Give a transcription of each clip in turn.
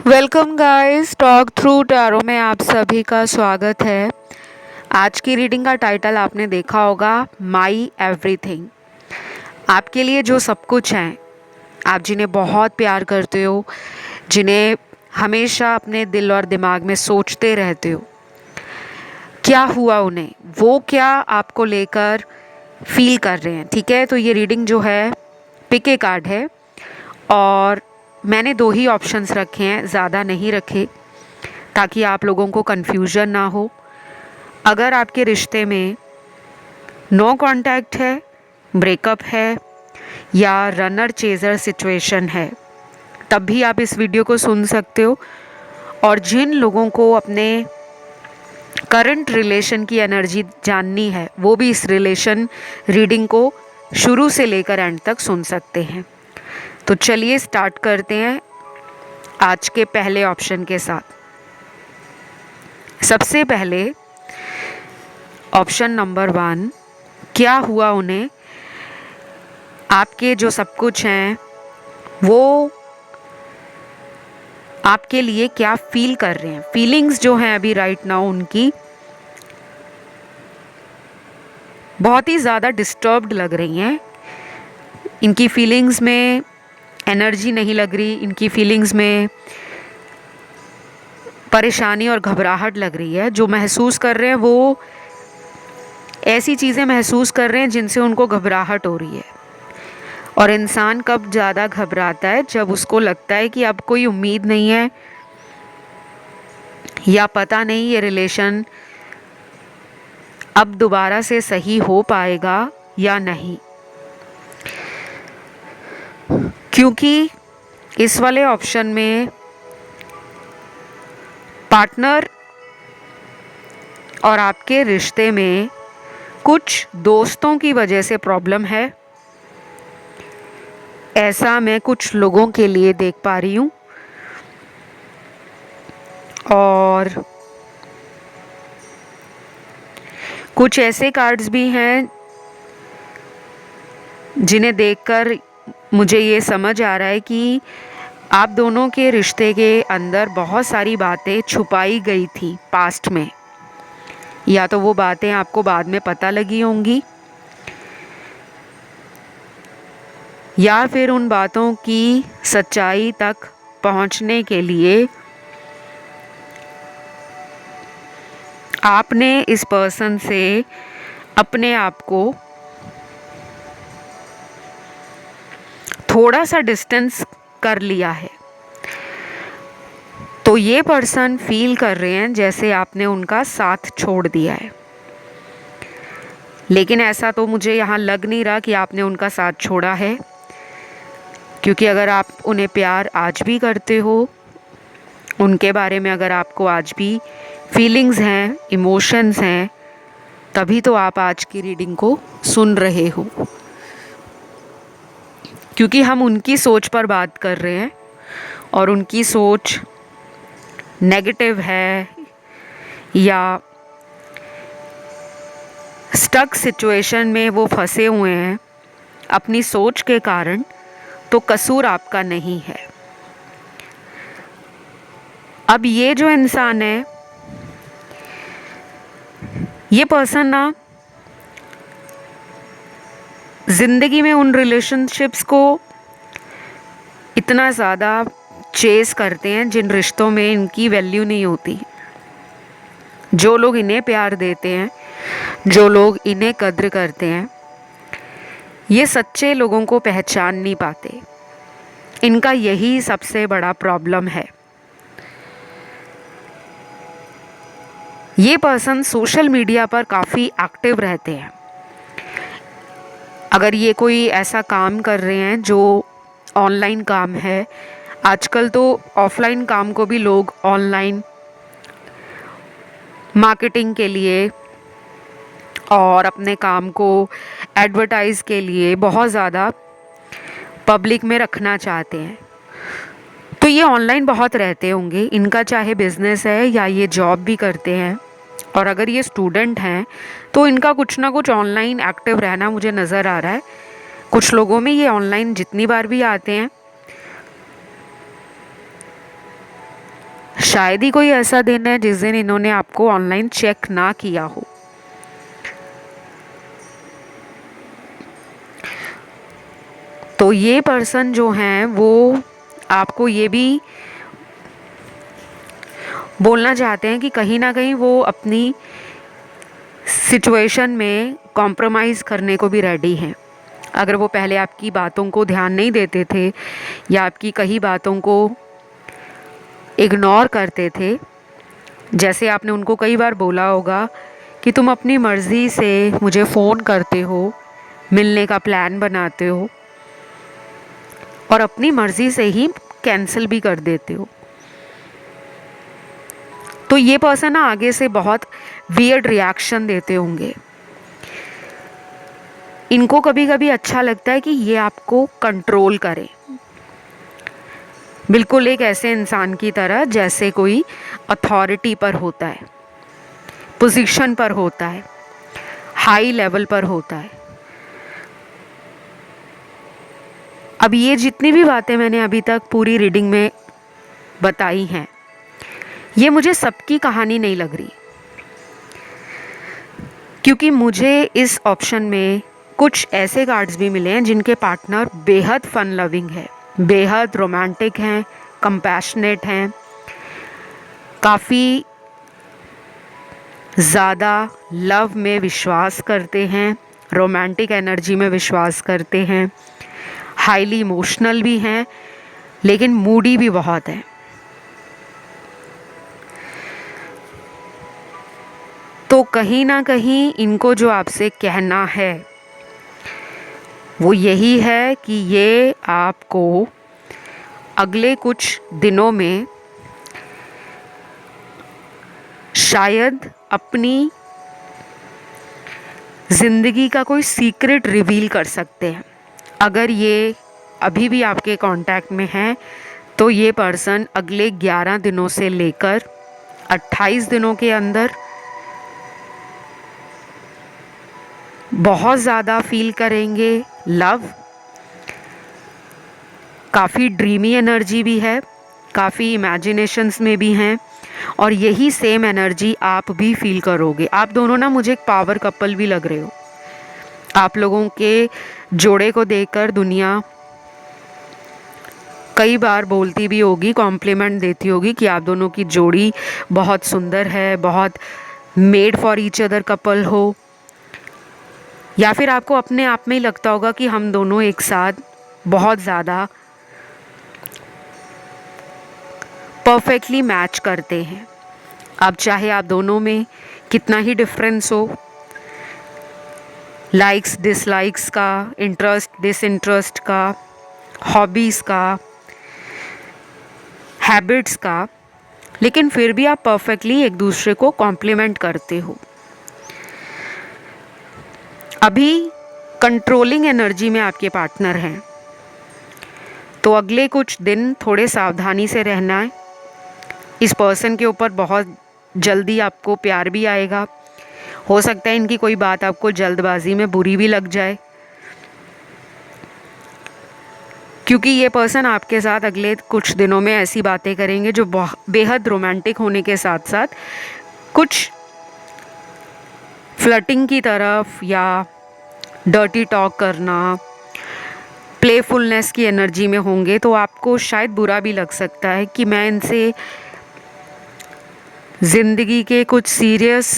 Welcome guys, talk through tarot में आप सभी का स्वागत है। आज की रीडिंग का टाइटल आपने देखा होगा, माई एवरीथिंग। आपके लिए जो सब कुछ है, आप जिन्हें बहुत प्यार करते हो, जिन्हें हमेशा अपने दिल और दिमाग में सोचते रहते हो, क्या हुआ उन्हें, वो क्या आपको लेकर फील कर रहे हैं। ठीक है, तो ये रीडिंग जो है पिक ए कार्ड है और मैंने दो ही ऑप्शंस रखे हैं, ज़्यादा नहीं रखे, ताकि आप लोगों को कन्फ्यूजन ना हो। अगर आपके रिश्ते में नो कांटेक्ट है, ब्रेकअप है या रनर चेजर सिचुएशन है, तब भी आप इस वीडियो को सुन सकते हो। और जिन लोगों को अपने करंट रिलेशन की एनर्जी जाननी है, वो भी इस रिलेशन रीडिंग को शुरू से लेकर एंड तक सुन सकते हैं। तो चलिए स्टार्ट करते हैं आज के पहले ऑप्शन के साथ। सबसे पहले ऑप्शन नंबर 1, क्या हुआ उन्हें, आपके जो सब कुछ हैं वो आपके लिए क्या फील कर रहे हैं। फीलिंग्स जो हैं अभी राइट नाउ उनकी बहुत ही ज़्यादा डिस्टर्ब्ड लग रही हैं। इनकी फीलिंग्स में एनर्जी नहीं लग रही, इनकी फीलिंग्स में परेशानी और घबराहट लग रही है। जो महसूस कर रहे हैं वो ऐसी चीज़ें महसूस कर रहे हैं जिनसे उनको घबराहट हो रही है। और इंसान कब ज़्यादा घबराता है, जब उसको लगता है कि अब कोई उम्मीद नहीं है या पता नहीं ये रिलेशन अब दोबारा से सही हो पाएगा या नहीं। क्योंकि इस वाले ऑप्शन में पार्टनर और आपके रिश्ते में कुछ दोस्तों की वजह से प्रॉब्लम है, ऐसा मैं कुछ लोगों के लिए देख पा रही हूँ। और कुछ ऐसे कार्ड्स भी हैं जिन्हें देखकर मुझे ये समझ आ रहा है कि आप दोनों के रिश्ते के अंदर बहुत सारी बातें छुपाई गई थी पास्ट में, या तो वो बातें आपको बाद में पता लगी होंगी या फिर उन बातों की सच्चाई तक पहुंचने के लिए आपने इस पर्सन से अपने आप को थोड़ा सा डिस्टेंस कर लिया है। तो ये पर्सन फील कर रहे हैं जैसे आपने उनका साथ छोड़ दिया है, लेकिन ऐसा तो मुझे यहाँ लग नहीं रहा कि आपने उनका साथ छोड़ा है। क्योंकि अगर आप उन्हें प्यार आज भी करते हो, उनके बारे में अगर आपको आज भी फीलिंग्स हैं, इमोशंस हैं, तभी तो आप आज की रीडिंग को सुन रहे हो। क्योंकि हम उनकी सोच पर बात कर रहे हैं और उनकी सोच नेगेटिव है या स्टक सिचुएशन में वो फंसे हुए हैं अपनी सोच के कारण, तो कसूर आपका नहीं है। अब ये जो इंसान है, ये पर्सन ना जिंदगी में उन रिलेशनशिप्स को इतना ज़्यादा चेस करते हैं जिन रिश्तों में इनकी वैल्यू नहीं होती। जो लोग इन्हें प्यार देते हैं, जो लोग इन्हें कद्र करते हैं, ये सच्चे लोगों को पहचान नहीं पाते। इनका यही सबसे बड़ा प्रॉब्लम है। ये पर्सन सोशल मीडिया पर काफ़ी एक्टिव रहते हैं। अगर ये कोई ऐसा काम कर रहे हैं जो ऑनलाइन काम है, आजकल तो ऑफलाइन काम को भी लोग ऑनलाइन मार्केटिंग के लिए और अपने काम को एडवर्टाइज के लिए बहुत ज़्यादा पब्लिक में रखना चाहते हैं। तो ये ऑनलाइन बहुत रहते होंगे, इनका चाहे बिजनेस है या ये जॉब भी करते हैं। और अगर ये स्टूडेंट हैं तो इनका कुछ ना कुछ ऑनलाइन एक्टिव रहना मुझे नज़र आ रहा है। कुछ लोगों में ये ऑनलाइन जितनी बार भी आते हैं शायद ही कोई ऐसा दिन है जिस दिन इन्होंने आपको ऑनलाइन चेक ना किया हो। तो ये पर्सन जो हैं वो आपको ये भी बोलना चाहते हैं कि कहीं ना कहीं वो अपनी सिचुएशन में कॉम्प्रोमाइज़ करने को भी रेडी हैं। अगर वो पहले आपकी बातों को ध्यान नहीं देते थे या आपकी कई बातों को इग्नोर करते थे, जैसे आपने उनको कई बार बोला होगा कि तुम अपनी मर्ज़ी से मुझे फ़ोन करते हो, मिलने का प्लान बनाते हो और अपनी मर्ज़ी से ही कैंसिल भी कर देते हो, तो ये पर्सन ना आगे से बहुत वियर्ड रिएक्शन देते होंगे। इनको कभी कभी अच्छा लगता है कि ये आपको कंट्रोल करे, बिल्कुल एक ऐसे इंसान की तरह जैसे कोई अथॉरिटी पर होता है, पोजीशन पर होता है, हाई लेवल पर होता है। अब ये जितनी भी बातें मैंने अभी तक पूरी रीडिंग में बताई हैं, ये मुझे सबकी कहानी नहीं लग रही, क्योंकि मुझे इस ऑप्शन में कुछ ऐसे कार्ड्स भी मिले हैं जिनके पार्टनर बेहद फन लविंग है, बेहद रोमांटिक हैं, कंपैशनेट हैं, काफ़ी ज़्यादा लव में विश्वास करते हैं, रोमांटिक एनर्जी में विश्वास करते हैं, हाईली इमोशनल भी हैं, लेकिन मूडी भी बहुत है। तो कहीं ना कहीं इनको जो आपसे कहना है वो यही है कि ये आपको अगले कुछ दिनों में शायद अपनी ज़िंदगी का कोई सीक्रेट रिवील कर सकते हैं। अगर ये अभी भी आपके कांटेक्ट में हैं तो ये पर्सन अगले 11 दिनों से लेकर 28 दिनों के अंदर बहुत ज़्यादा फील करेंगे लव। काफ़ी ड्रीमी एनर्जी भी है, काफ़ी इमेजिनेशंस में भी हैं, और यही सेम एनर्जी आप भी फील करोगे। आप दोनों ना मुझे एक पावर कपल भी लग रहे हो। आप लोगों के जोड़े को देखकर दुनिया कई बार बोलती भी होगी, कॉम्प्लीमेंट देती होगी कि आप दोनों की जोड़ी बहुत सुंदर है, बहुत made for each other couple हो, या फिर आपको अपने आप में ही लगता होगा कि हम दोनों एक साथ बहुत ज़्यादा परफेक्टली मैच करते हैं। अब चाहे आप दोनों में कितना ही डिफरेंस हो, लाइक्स डिसलाइक्स का, इंटरेस्ट डिसइंटरेस्ट का, हॉबीज़ का, हैबिट्स का, लेकिन फिर भी आप परफेक्टली एक दूसरे को कॉम्प्लीमेंट करते हो। अभी कंट्रोलिंग एनर्जी में आपके पार्टनर हैं, तो अगले कुछ दिन थोड़े सावधानी से रहना है। इस पर्सन के ऊपर बहुत जल्दी आपको प्यार भी आएगा। हो सकता है इनकी कोई बात आपको जल्दबाजी में बुरी भी लग जाए, क्योंकि ये पर्सन आपके साथ अगले कुछ दिनों में ऐसी बातें करेंगे जो बेहद रोमांटिक होने के साथ साथ कुछ फ्लर्टिंग की तरफ या डर्टी टॉक करना, प्लेफुलनेस की एनर्जी में होंगे। तो आपको शायद बुरा भी लग सकता है कि मैं इनसे ज़िंदगी के कुछ सीरियस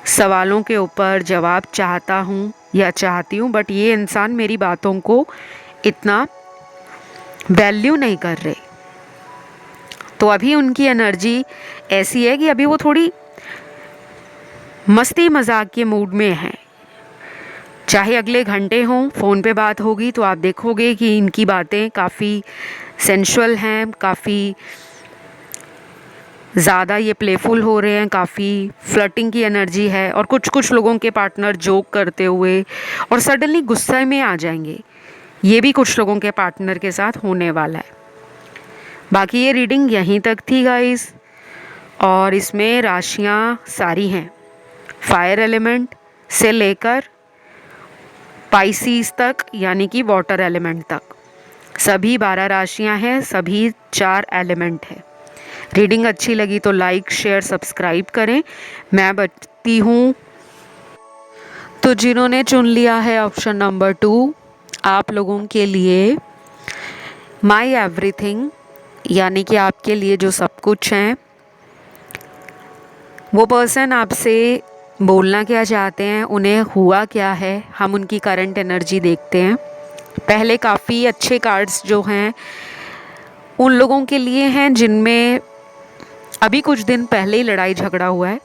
सवालों के ऊपर जवाब चाहता हूँ या चाहती हूँ, बट ये इंसान मेरी बातों को इतना वैल्यू नहीं कर रहे। तो अभी उनकी एनर्जी ऐसी है कि अभी वो थोड़ी मस्ती मजाक के मूड में हैं। चाहे अगले घंटे हों, फ़ोन पे बात होगी तो आप देखोगे कि इनकी बातें काफ़ी सेंशुअल हैं, काफ़ी ज़्यादा ये प्लेफुल हो रहे हैं, काफ़ी फ्लर्टिंग की एनर्जी है। और कुछ लोगों के पार्टनर जोक करते हुए और सडनली गुस्से में आ जाएंगे, ये भी कुछ लोगों के पार्टनर के साथ होने वाला है। बाकी ये रीडिंग यहीं तक थी गाइस, और इसमें राशियाँ सारी हैं, फायर एलिमेंट से लेकर पाइसीज तक, यानी कि वाटर एलिमेंट तक। सभी 12 राशियां हैं, सभी 4 एलिमेंट है। रीडिंग अच्छी लगी तो लाइक शेयर सब्सक्राइब करें। मैं बचती हूँ। तो जिन्होंने चुन लिया है ऑप्शन नंबर 2, आप लोगों के लिए माई एवरीथिंग, यानी कि आपके लिए जो सब कुछ है। वो पर्सन आपसे बोलना क्या चाहते हैं, उन्हें हुआ क्या है, हम उनकी करंट एनर्जी देखते हैं। पहले काफ़ी अच्छे कार्ड्स जो हैं उन लोगों के लिए हैं जिनमें अभी कुछ दिन पहले ही लड़ाई झगड़ा हुआ है,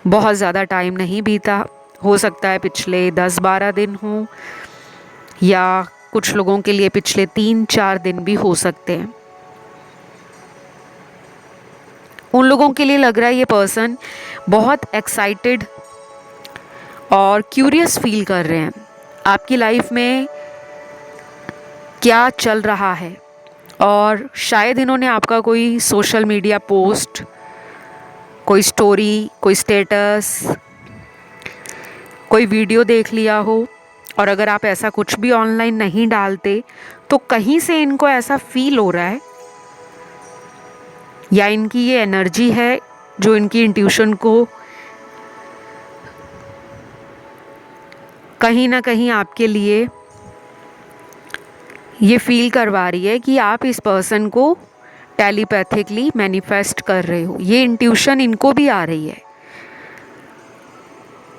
बहुत ज़्यादा टाइम नहीं बीता, हो सकता है पिछले 10-12 दिन हों, या कुछ लोगों के लिए पिछले 3-4 दिन भी हो सकते हैं। उन लोगों के लिए लग रहा है ये पर्सन बहुत एक्साइटेड और क्यूरियस फील कर रहे हैं आपकी लाइफ में क्या चल रहा है, और शायद इन्होंने आपका कोई सोशल मीडिया पोस्ट, कोई स्टोरी, कोई स्टेटस, कोई वीडियो देख लिया हो। और अगर आप ऐसा कुछ भी ऑनलाइन नहीं डालते तो कहीं से इनको ऐसा फील हो रहा है, या इनकी ये एनर्जी है जो इनकी इंट्यूशन को कहीं ना कहीं आपके लिए ये फील करवा रही है कि आप इस पर्सन को टेलीपैथिकली मैनिफेस्ट कर रहे हो। ये इंट्यूशन इनको भी आ रही है।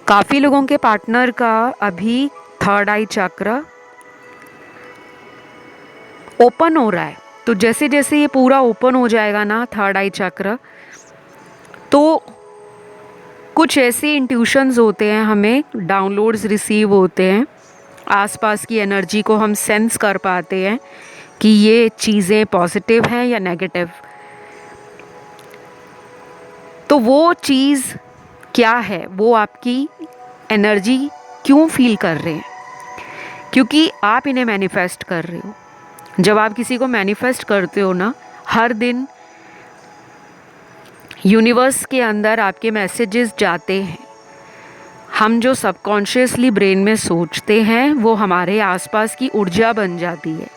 काफ़ी लोगों के पार्टनर का अभी थर्ड आई चक्र ओपन हो रहा है, तो जैसे जैसे ये पूरा ओपन हो जाएगा ना थर्ड आई चक्र, तो कुछ ऐसे इंट्यूशंस होते हैं, हमें डाउनलोड्स रिसीव होते हैं, आसपास की एनर्जी को हम सेंस कर पाते हैं कि ये चीज़ें पॉजिटिव हैं या नेगेटिव। तो वो चीज़ क्या है, वो आपकी एनर्जी क्यों फील कर रहे हैं, क्योंकि आप इन्हें मैनिफेस्ट कर रहे हो। जब आप किसी को मैनिफेस्ट करते हो ना, हर दिन यूनिवर्स के अंदर आपके मैसेजेस जाते हैं। हम जो सबकॉन्शियसली ब्रेन में सोचते हैं वो हमारे आसपास की ऊर्जा बन जाती है।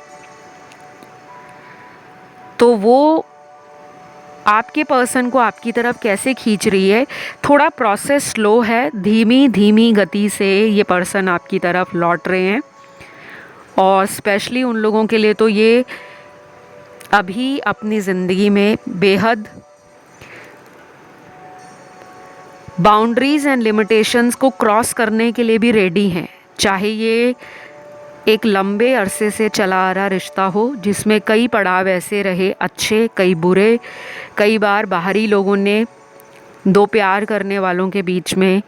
तो वो आपके पर्सन को आपकी तरफ कैसे खींच रही है, थोड़ा प्रोसेस स्लो है, धीमी धीमी गति से ये पर्सन आपकी तरफ लौट रहे हैं। और स्पेशली उन लोगों के लिए तो ये अभी अपनी ज़िंदगी में बेहद बाउंड्रीज़ एंड लिमिटेशंस को क्रॉस करने के लिए भी रेडी हैं, चाहे ये एक लंबे अरसे से चला आ रहा रिश्ता हो जिसमें कई पड़ाव ऐसे रहे, अच्छे कई बुरे, कई बार बाहरी लोगों ने दो प्यार करने वालों के बीच में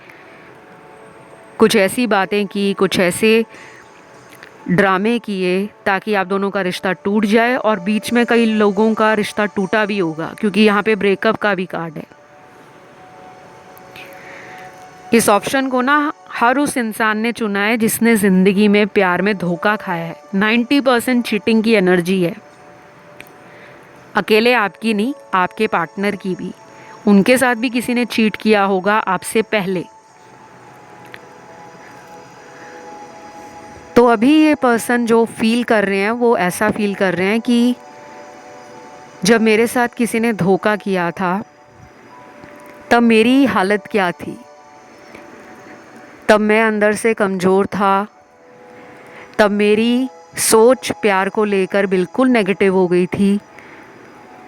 कुछ ऐसी बातें की, कुछ ऐसे ड्रामे किए ताकि आप दोनों का रिश्ता टूट जाए, और बीच में कई लोगों का रिश्ता टूटा भी होगा क्योंकि यहाँ पे ब्रेकअप का भी कार्ड है। इस ऑप्शन को ना हर उस इंसान ने चुना है जिसने ज़िंदगी में प्यार में धोखा खाया है। 90% चीटिंग की एनर्जी है, अकेले आपकी नहीं, आपके पार्टनर की भी। उनके साथ भी किसी ने चीट किया होगा आपसे पहले। तो अभी ये पर्सन जो फील कर रहे हैं वो ऐसा फील कर रहे हैं कि जब मेरे साथ किसी ने धोखा किया था तब मेरी हालत क्या थी, तब मैं अंदर से कमज़ोर था, तब मेरी सोच प्यार को लेकर बिल्कुल नेगेटिव हो गई थी।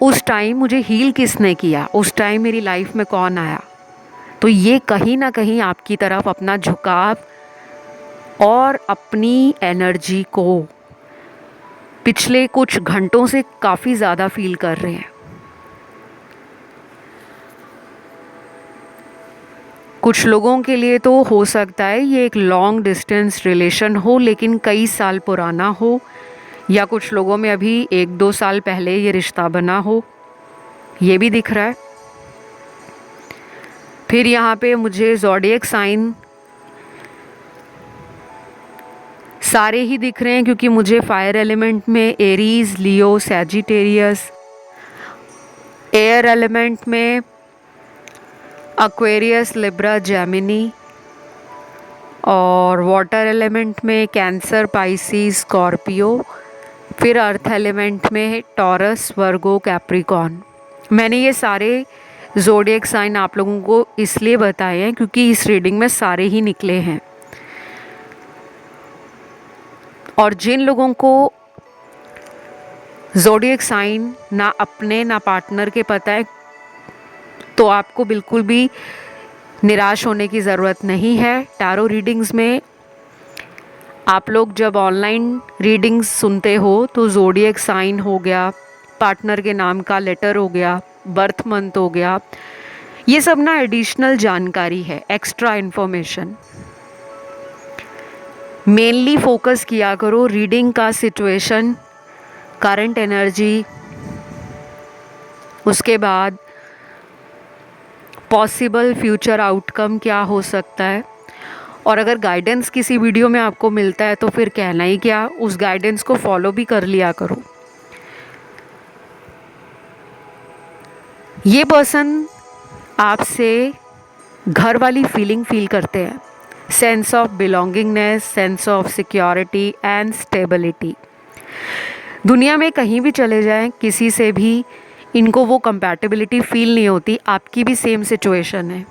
उस टाइम मुझे हील किसने किया, उस टाइम मेरी लाइफ में कौन आया। तो ये कहीं ना कहीं आपकी तरफ अपना झुकाव और अपनी एनर्जी को पिछले कुछ घंटों से काफ़ी ज़्यादा फील कर रहे हैं। कुछ लोगों के लिए तो हो सकता है ये एक लॉन्ग डिस्टेंस रिलेशन हो लेकिन कई साल पुराना हो, या कुछ लोगों में अभी 1-2 साल पहले ये रिश्ता बना हो, ये भी दिख रहा है। फिर यहाँ पे मुझे ज़ोडिएक साइन सारे ही दिख रहे हैं क्योंकि मुझे फायर एलिमेंट में एरीज, लियो, सैजिटेरियस, एयर एलिमेंट में एक्वेरियस, लिब्रा, जेमिनी, और वाटर एलिमेंट में कैंसर, पाइसिस, स्कॉर्पियो, फिर अर्थ एलिमेंट में टॉरस, वर्गो, कैप्रिकॉर्न। मैंने ये सारे ज़ोडिएक साइन आप लोगों को इसलिए बताए हैं क्योंकि इस रीडिंग में सारे ही निकले हैं। और जिन लोगों को ज़ोडिएक साइन ना अपने ना पार्टनर के पता है, तो आपको बिल्कुल भी निराश होने की ज़रूरत नहीं है। टैरो रीडिंग्स में आप लोग जब ऑनलाइन रीडिंग्स सुनते हो तो ज़ोडिएक साइन हो गया, पार्टनर के नाम का लेटर हो गया, बर्थ मंथ हो गया, ये सब ना एडिशनल जानकारी है, एक्स्ट्रा इन्फॉर्मेशन। मेनली फोकस किया करो रीडिंग का सिचुएशन, करंट एनर्जी, उसके बाद पॉसिबल फ्यूचर आउटकम क्या हो सकता है। और अगर गाइडेंस किसी वीडियो में आपको मिलता है तो फिर कहना ही क्या, उस गाइडेंस को फॉलो भी कर लिया करो। ये पर्सन आपसे घर वाली फीलिंग फील करते हैं, sense of belongingness, sense of security and stability. दुनिया में कहीं भी चले जाएं, किसी से भी इनको वो कंपैटिबिलिटी फील नहीं होती। आपकी भी सेम सिचुएशन है,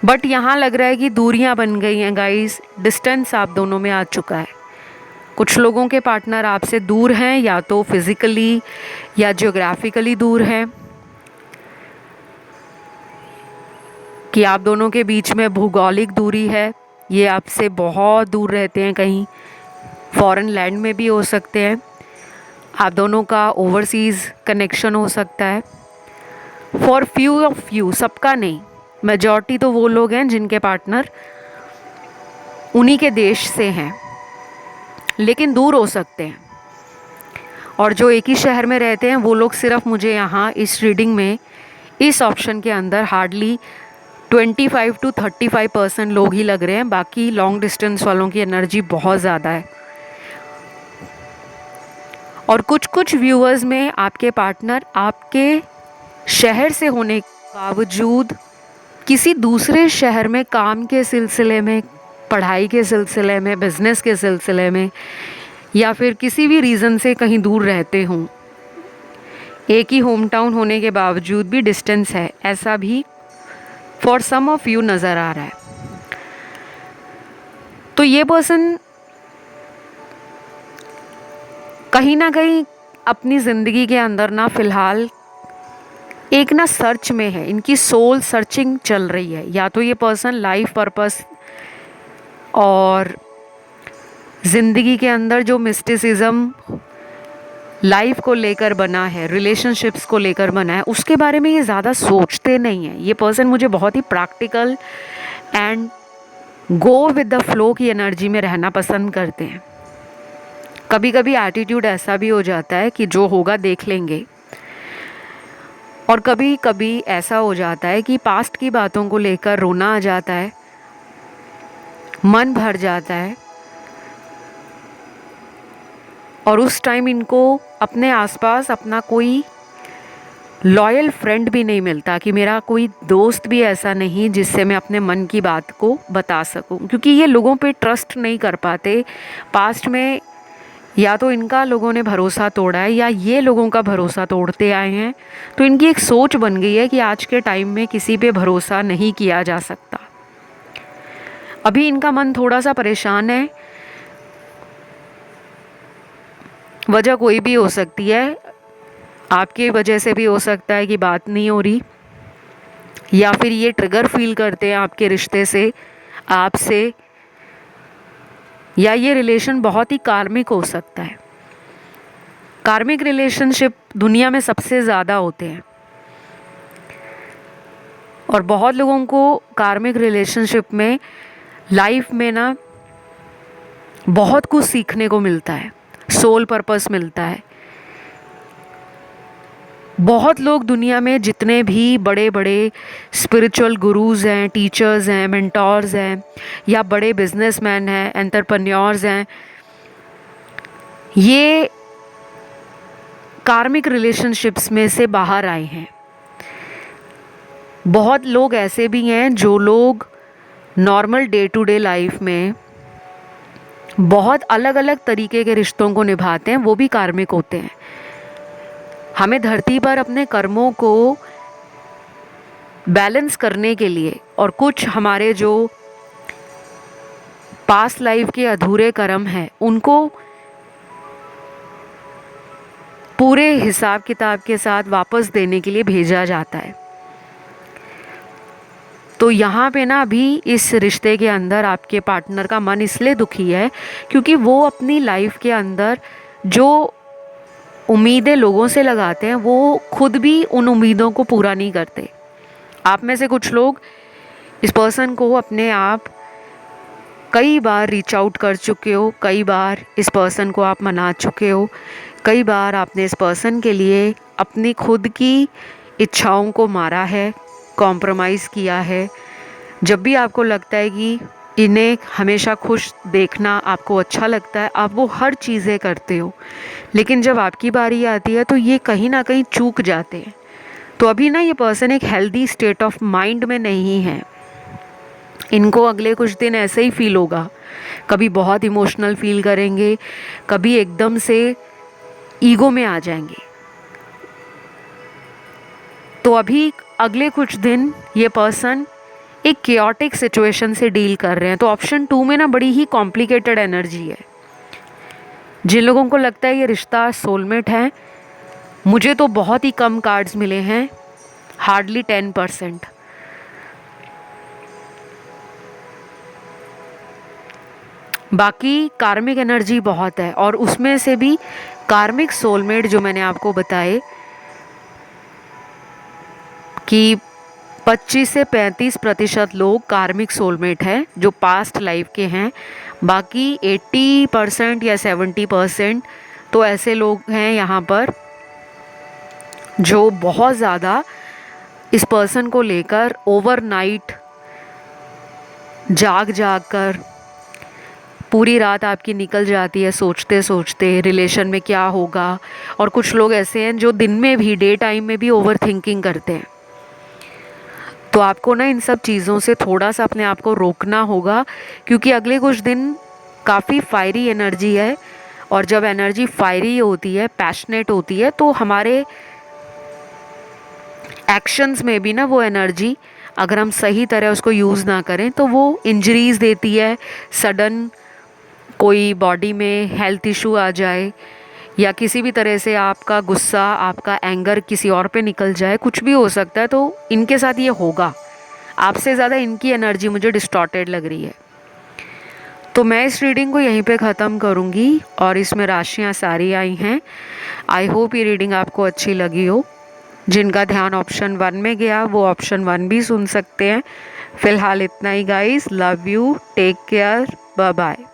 बट यहाँ लग रहा है कि दूरियां बन गई हैं गाइस, डिस्टेंस आप दोनों में आ चुका है। कुछ लोगों के पार्टनर आपसे दूर हैं, या तो फिज़िकली या जियोग्राफिकली दूर हैं, कि आप दोनों के बीच में भूगोलिक दूरी है, ये आपसे बहुत दूर रहते हैं, कहीं फॉरेन लैंड में भी हो सकते हैं। आप दोनों का ओवरसीज़ कनेक्शन हो सकता है। फॉर फ्यू ऑफ यू, सबका नहीं, मेजॉरिटी तो वो लोग हैं जिनके पार्टनर उन्हीं के देश से हैं, लेकिन दूर हो सकते हैं। और जो एक ही शहर में रहते हैं वो लोग सिर्फ मुझे यहाँ इस रीडिंग में इस ऑप्शन के अंदर हार्डली 25 to 35% लोग ही लग रहे हैं। बाकी लॉन्ग डिस्टेंस वालों की एनर्जी बहुत ज़्यादा है। और कुछ कुछ व्यूअर्स में आपके पार्टनर आपके शहर से होने के बावजूद किसी दूसरे शहर में काम के सिलसिले में, पढ़ाई के सिलसिले में, बिजनेस के सिलसिले में, या फिर किसी भी रीज़न से कहीं दूर रहते हों। एक ही होम टाउन होने के बावजूद भी डिस्टेंस है, ऐसा भी फॉर सम ऑफ यू नज़र आ रहा है। तो ये पर्सन कहीं ना कहीं अपनी ज़िंदगी के अंदर ना फ़िलहाल एक ना सर्च में है, इनकी सोल सर्चिंग चल रही है। या तो ये पर्सन लाइफ पर्पस और ज़िंदगी के अंदर जो मिस्टिसिज्म लाइफ को लेकर बना है, रिलेशनशिप्स को लेकर बना है, उसके बारे में ये ज़्यादा सोचते नहीं हैं। ये पर्सन मुझे बहुत ही practical and go with the flow की एनर्जी में रहना पसंद करते हैं। कभी कभी एटीट्यूड ऐसा भी हो जाता है कि जो होगा देख लेंगे, और कभी कभी ऐसा हो जाता है कि पास्ट की बातों को लेकर रोना आ जाता है, मन भर जाता है, और उस टाइम इनको अपने आसपास अपना कोई लॉयल फ्रेंड भी नहीं मिलता, कि मेरा कोई दोस्त भी ऐसा नहीं जिससे मैं अपने मन की बात को बता सकूं, क्योंकि ये लोगों पे ट्रस्ट नहीं कर पाते। पास्ट में या तो इनका लोगों ने भरोसा तोड़ा है, या ये लोगों का भरोसा तोड़ते आए हैं। तो इनकी एक सोच बन गई है कि आज के टाइम में किसी पे भरोसा नहीं किया जा सकता। अभी इनका मन थोड़ा सा परेशान है, वजह कोई भी हो सकती है, आपकी वजह से भी हो सकता है कि बात नहीं हो रही, या फिर ये ट्रिगर फील करते हैं आपके रिश्ते से, आपसे, या ये रिलेशन बहुत ही कार्मिक हो सकता है। कार्मिक रिलेशनशिप दुनिया में सबसे ज़्यादा होते हैं, और बहुत लोगों को कार्मिक रिलेशनशिप में लाइफ में ना बहुत कुछ सीखने को मिलता है, सोल पर्पस मिलता है। बहुत लोग दुनिया में जितने भी बड़े बड़े स्पिरिचुअल गुरुज़ हैं, टीचर्स हैं, मेंटोर्स हैं, या बड़े बिजनेसमैन हैं, एंटरप्रेन्योर्स हैं, ये कार्मिक रिलेशनशिप्स में से बाहर आए हैं। बहुत लोग ऐसे भी हैं जो लोग normal day to day life में बहुत अलग अलग तरीके के रिश्तों को निभाते हैं, वो भी कार्मिक होते हैं। हमें धरती पर अपने कर्मों को बैलेंस करने के लिए और कुछ हमारे जो पास्ट लाइफ के अधूरे कर्म हैं उनको पूरे हिसाब किताब के साथ वापस देने के लिए भेजा जाता है। तो यहाँ पे ना अभी इस रिश्ते के अंदर आपके पार्टनर का मन इसलिए दुखी है क्योंकि वो अपनी लाइफ के अंदर जो उम्मीदें लोगों से लगाते हैं वो खुद भी उन उम्मीदों को पूरा नहीं करते। आप में से कुछ लोग इस पर्सन को अपने आप कई बार रीच आउट कर चुके हो, कई बार इस पर्सन को आप मना चुके हो, कई बार आपने इस पर्सन के लिए अपनी खुद की इच्छाओं को मारा है, कॉम्प्रोमाइज़ किया है। जब भी आपको लगता है कि इन्हें हमेशा खुश देखना आपको अच्छा लगता है, आप वो हर चीज़ें करते हो, लेकिन जब आपकी बारी आती है तो ये कहीं ना कहीं चूक जाते हैं। तो अभी ना ये पर्सन एक हेल्दी स्टेट ऑफ माइंड में नहीं है। इनको अगले कुछ दिन ऐसे ही फील होगा, कभी बहुत इमोशनल फील करेंगे, कभी एकदम से ईगो में आ जाएंगे। तो अभी अगले कुछ दिन ये पर्सन एक केओटिक सिचुएशन से डील कर रहे हैं। तो ऑप्शन 2 में ना बड़ी ही कॉम्प्लिकेटेड एनर्जी है। जिन लोगों को लगता है ये रिश्ता सोलमेट है, मुझे तो बहुत ही कम कार्ड्स मिले हैं, हार्डली 10%। बाकी कार्मिक एनर्जी बहुत है, और उसमें से भी कार्मिक सोलमेट जो मैंने आपको बताए कि 25 से 35% लोग कार्मिक सोलमेट हैं जो पास्ट लाइफ के हैं। बाकी 80% या 70% तो ऐसे लोग हैं यहाँ पर जो बहुत ज़्यादा इस पर्सन को लेकर ओवरनाइट जाग कर पूरी रात आपकी निकल जाती है सोचते सोचते रिलेशन में क्या होगा। और कुछ लोग ऐसे हैं जो दिन में भी, डे टाइम में भी ओवर थिंकिंग करते हैं। तो आपको ना इन सब चीज़ों से थोड़ा सा अपने आप को रोकना होगा, क्योंकि अगले कुछ दिन काफ़ी फायरी एनर्जी है। और जब एनर्जी फायरी होती है, पैशनेट होती है, तो हमारे एक्शंस में भी ना वो एनर्जी, अगर हम सही तरह उसको यूज़ ना करें तो वो इंजरीज देती है। सडन कोई बॉडी में हेल्थ इशू आ जाए, या किसी भी तरह से आपका गुस्सा, आपका एंगर किसी और पे निकल जाए, कुछ भी हो सकता है। तो इनके साथ ये होगा। आपसे ज़्यादा इनकी एनर्जी मुझे डिस्टॉर्टेड लग रही है। तो मैं इस रीडिंग को यहीं पे ख़त्म करूँगी, और इसमें राशियाँ सारी आई हैं। आई होप ये रीडिंग आपको अच्छी लगी हो। जिनका ध्यान ऑप्शन 1 में गया वो ऑप्शन 1 भी सुन सकते हैं। फ़िलहाल इतना ही guys. Love you, take care, bye bye.